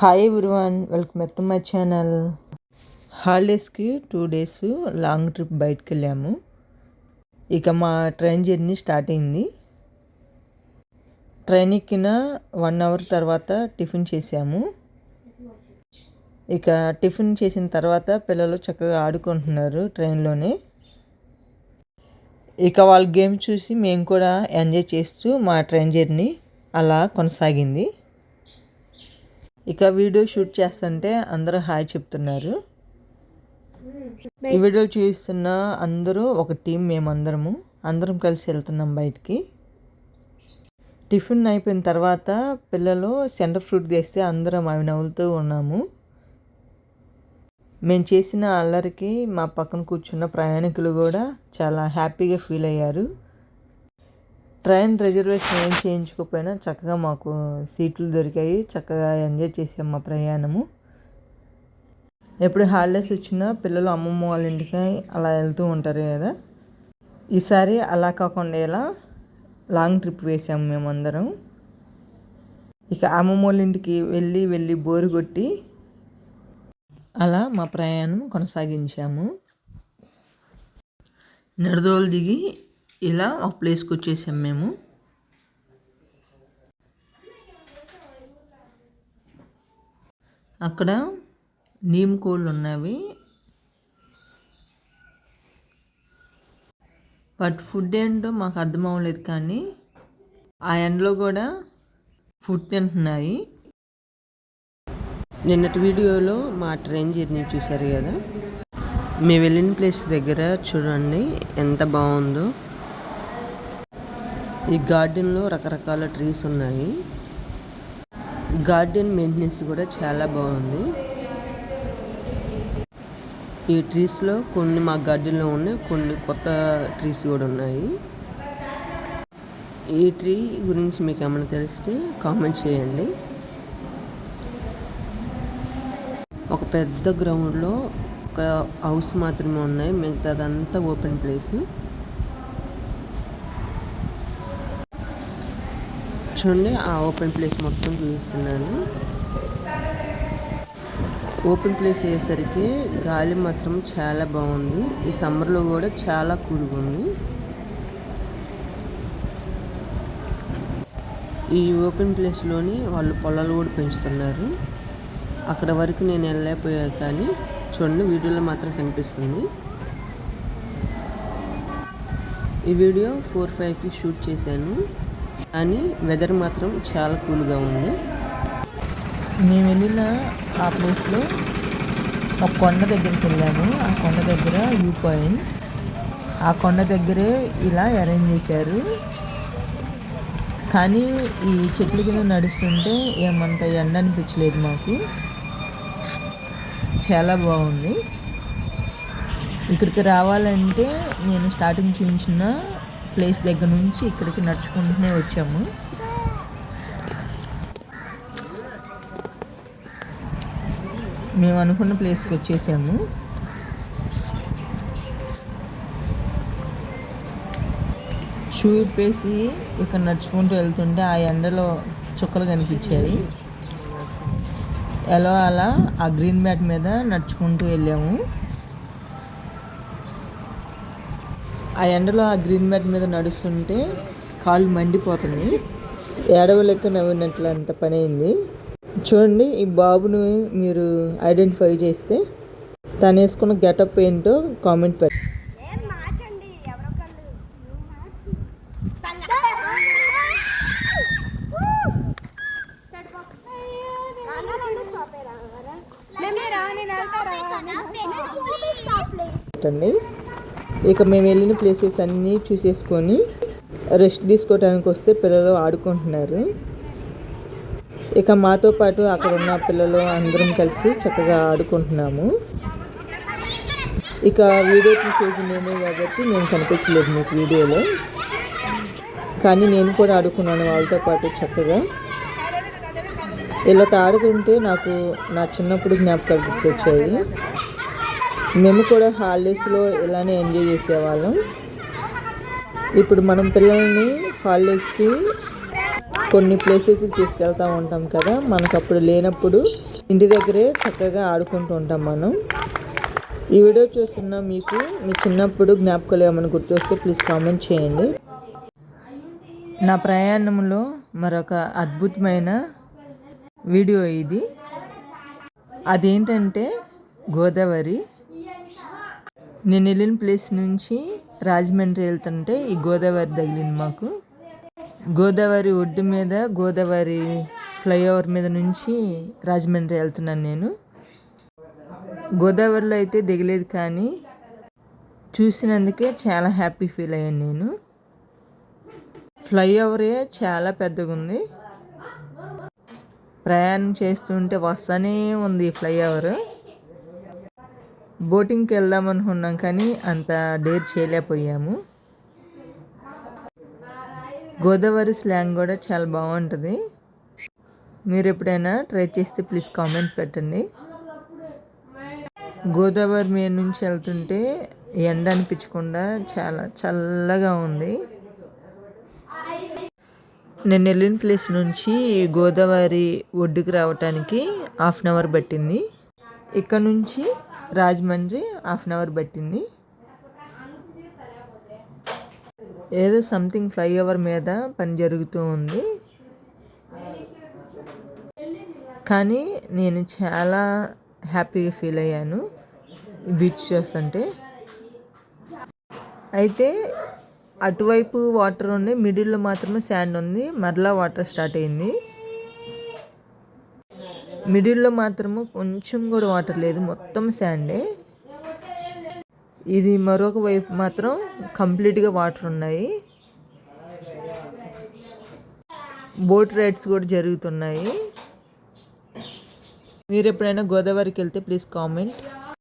Hi everyone, welcome back to my channel. హాలిడేస్కి 2 days long trip బయటకు వెళ్ళాము. ఇక మా ట్రైన్ జర్నీ స్టార్ట్ అయింది. ట్రైన్ ఎక్కిన 1 hour తర్వాత టిఫిన్ చేసాము. ఇక టిఫిన్ చేసిన తర్వాత పిల్లలు చక్కగా ఆడుకుంటున్నారు ట్రైన్లోనే. ఇక వాళ్ళ గేమ్ చూసి మేము కూడా ఎంజాయ్ చేస్తూ మా ట్రైన్ జర్నీ అలా కొనసాగింది. ఇక వీడియో షూట్ చేస్తుంటే అందరూ హాయ్ చెప్తున్నారు. ఈ వీడియో చూస్తున్న అందరూ ఒక టీం, అందరం కలిసి వెళ్తున్నాం బయటికి. టిఫిన్ అయిపోయిన తర్వాత పిల్లలు సెంటర్ ఫ్రూట్ తెస్తే అందరం అవి నవ్వులుతూ ఉన్నాము. మేము చేసిన అల్లరికి మా పక్కన కూర్చున్న ప్రయాణికులు కూడా చాలా హ్యాపీగా ఫీల్ అయ్యారు. ట్రైన్ రిజర్వేషన్ ఏం చేయించుకోకపోయినా చక్కగా మాకు సీట్లు దొరికాయి. చక్కగా ఎంజాయ్ చేసాం మా ప్రయాణము. ఎప్పుడు హాలిడేస్ వచ్చినా పిల్లలు అమ్మమ్మ వాళ్ళ ఇంటికి అలా వెళ్తూ ఉంటారు కదా. ఈసారి అలా కాకుండా ఇలా లాంగ్ ట్రిప్ వేసాము మేమందరం. ఇక అమ్మమ్మ వాళ్ళ ఇంటికి వెళ్ళి బోరు కొట్టి అలా మా ప్రయాణం కొనసాగించాము. నిడదవోలు దిగి ఇలా ఒక ప్లేస్కి వచ్చేసాం మేము. అక్కడ నీమ్ కోళ్ళు ఉన్నవి. బట్ ఫుడ్ ఏంటో మాకు అర్థం అవ్వలేదు, కానీ ఆ ఎండలో కూడా ఫుడ్ తింటున్నాయి. నిన్నటి వీడియోలో మా ట్రైన్ జర్నీ చూసారు కదా. మేము వెళ్ళిన ప్లేస్ దగ్గర చూడండి ఎంత బాగుందో. ఈ గార్డెన్లో రకరకాల ట్రీస్ ఉన్నాయి. గార్డెన్ మెయింటెనెన్స్ కూడా చాలా బాగుంది. ఈ ట్రీస్లో కొన్ని మా గార్డెన్లో ఉన్నాయి, కొన్ని కొత్త ట్రీస్ కూడా ఉన్నాయి. ఈ ట్రీ గురించి మీకు ఏమైనా తెలిస్తే కామెంట్ చేయండి. ఒక పెద్ద గ్రౌండ్లో ఒక హౌస్ మాత్రమే ఉన్నాయి, మిగతాదంతా ఓపెన్ ప్లేస్. చూడండి, ఆ ఓపెన్ ప్లేస్ మొత్తం చూపిస్తున్నాను. ఓపెన్ ప్లేస్ అయ్యేసరికి గాలి మాత్రం చాలా బాగుంది. ఈ సమ్మర్లో కూడా చాలా కూల్గా ఉంది. ఈ ఓపెన్ ప్లేస్లోని వాళ్ళు పొలాలు కూడా పెంచుతున్నారు. అక్కడ వరకు నేను వెళ్ళలేకపోయా, కానీ చూడండి వీడియోలో మాత్రం కనిపిస్తుంది. ఈ వీడియో 4-5కి షూట్ చేశాను, కానీ వెదర్ మాత్రం చాలా కూల్గా ఉంది. మేము వెళ్ళిన ఆ ప్లేస్లో ఒక కొండ దగ్గరికి వెళ్ళాము. ఆ కొండ దగ్గర వ్యూ పాయింట్. ఆ కొండ దగ్గరే ఇలా అరేంజ్ చేశారు. కానీ ఈ చెట్ల కింద నడుస్తుంటే ఏమంత ఎండ అనిపించలేదు మాకు. చాలా బాగుంది. ఇక్కడికి రావాలంటే నేను స్టార్టింగ్ చూపించిన ప్లేస్ దగ్గర నుంచి ఇక్కడికి నడుచుకుంటూనే వచ్చాము. మేము అనుకున్న ప్లేస్కి వచ్చేసాము. షూ ఇప్పేసి ఇక్కడ నడుచుకుంటూ వెళ్తుంటే ఆ ఎండలో చుక్కలు కనిపించాయి. ఎలా అలా ఆ గ్రీన్ మ్యాట్ మీద నడుచుకుంటూ వెళ్ళాము. ఆ ఎండలో ఆ గ్రీన్ మ్యాట్ మీద నడుస్తుంటే కాళ్ళు మండిపోతుంది. ఏడవలెక్క నవ్వినట్లు అంత పని అయింది. చూడండి, ఈ బాబును మీరు ఐడెంటిఫై చేస్తే తను వేసుకున్న గెటప్ ఏంటో కామెంట్ పెట్టండి. ఇక మేము వెళ్ళిన ప్లేసెస్ అన్నీ చూసేసుకొని రెస్ట్ తీసుకోవడానికి వస్తే పిల్లలు ఆడుకుంటున్నారు. ఇక మాతో పాటు అక్కడ ఉన్న పిల్లలు అందరం కలిసి చక్కగా ఆడుకుంటున్నాము. ఇక వీడియో తీసేది నేనే కాబట్టి నేను కనిపించలేదు మీకు వీడియోలో, కానీ నేను కూడా ఆడుకున్నాను వాళ్ళతో పాటు చక్కగా. వీళ్ళతో ఆడుతుంటే నాకు నా చిన్నప్పుడు జ్ఞాపకాలు గుర్తొచ్చాయి. మేము కూడా హాలిడేస్లో ఇలానే ఎంజాయ్ చేసేవాళ్ళం. ఇప్పుడు మనం పిల్లల్ని హాలిడేస్కి కొన్ని ప్లేసెస్కి తీసుకెళ్తూ ఉంటాం కదా, మనకు అప్పుడు లేనప్పుడు ఇంటి దగ్గరే చక్కగా ఆడుకుంటూ ఉంటాం మనం. ఈ వీడియో చూస్తున్న మీకు మీ చిన్నప్పుడు జ్ఞాపకాలు ఏమైనా గుర్తొస్తే ప్లీజ్ కామెంట్ చేయండి. నా ప్రయాణంలో మరొక అద్భుతమైన వీడియో ఇది. అదేంటంటే గోదావరి. నేను వెళ్ళిన ప్లేస్ నుంచి రాజమండ్రి వెళ్తుంటే ఈ గోదావరి తగిలింది మాకు. గోదావరి ఒడ్డు మీద గోదావరి ఫ్లైఓవర్ మీద నుంచి రాజమండ్రి వెళ్తున్నాను నేను. గోదావరిలో అయితే దిగలేదు, కానీ చూసినందుకే చాలా హ్యాపీ ఫీల్ అయ్యాను నేను. ఫ్లైఓవరే చాలా పెద్దగా ఉంది. ప్రయాణం చేస్తుంటే వస్తూనే ఉంది ఈ ఫ్లైఓవర్. బోటింగ్కి వెళ్దాం అనుకున్నాం కానీ అంత డేర్ చేయలేకపోయాము. గోదావరి స్లాంగ్ కూడా చాలా బాగుంటుంది. మీరు ఎప్పుడైనా ట్రై చేస్తే ప్లీజ్ కామెంట్ పెట్టండి. గోదావరి మీద నుంచి వెళ్తుంటే ఎండ అనిపించకుండా చాలా చల్లగా ఉంది. నేను వెళ్ళిన ప్లేస్ నుంచి గోదావరి ఒడ్డుకు రావటానికి 1/2 అవర్ పట్టింది. ఇక్కడ నుంచి రాజమండ్రి 1/2 అవర్ పట్టింది. ఏదో సంథింగ్ ఫ్లైఓవర్ మీద పని జరుగుతూ ఉంది, కానీ నేను చాలా హ్యాపీగా ఫీల్ అయ్యాను ఈ బీచ్ చూస్తుంటే. అయితే అటువైపు వాటర్ ఉంది, మిడిల్లో మాత్రమే శాండ్ ఉంది. మరలా వాటర్ స్టార్ట్ అయింది. మిడిల్లో మాత్రము కొంచెం కూడా వాటర్ లేదు, మొత్తం శాండే. ఇది మరొక వైపు మాత్రం కంప్లీట్గా వాటర్ ఉన్నాయి. బోట్ రైడ్స్ కూడా జరుగుతున్నాయి. మీరు ఎప్పుడైనా గోదావరికి వెళ్తే ప్లీజ్ కామెంట్.